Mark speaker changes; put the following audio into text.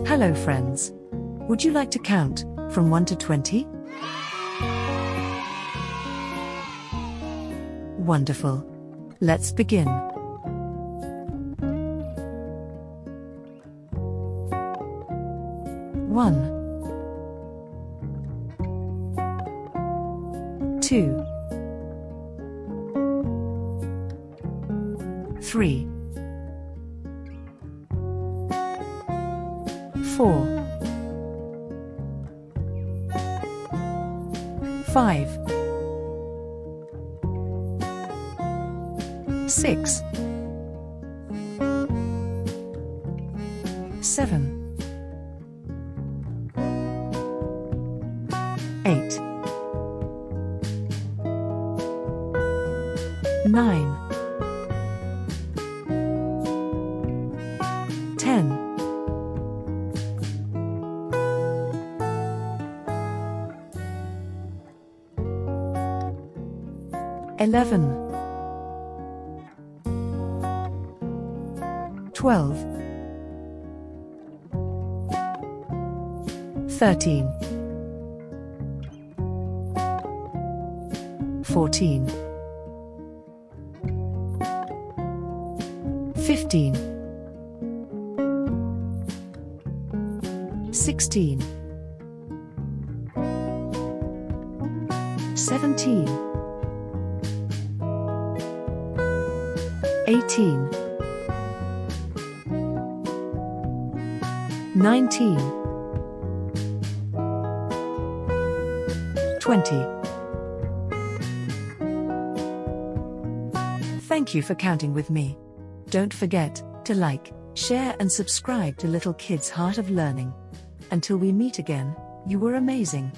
Speaker 1: Hello friends. Would you like to count from 1 to 20? Wonderful. Let's begin. 1, 2, 3, 4, 5, 6, 7, 8, 9, 10, 11, 12, 13, 14, 15, 16, 17, 18, 19, 20. Thank you for counting with me. Don't forget to like, share and subscribe to Little Kids Heart of Learning. Until we meet again, you were amazing.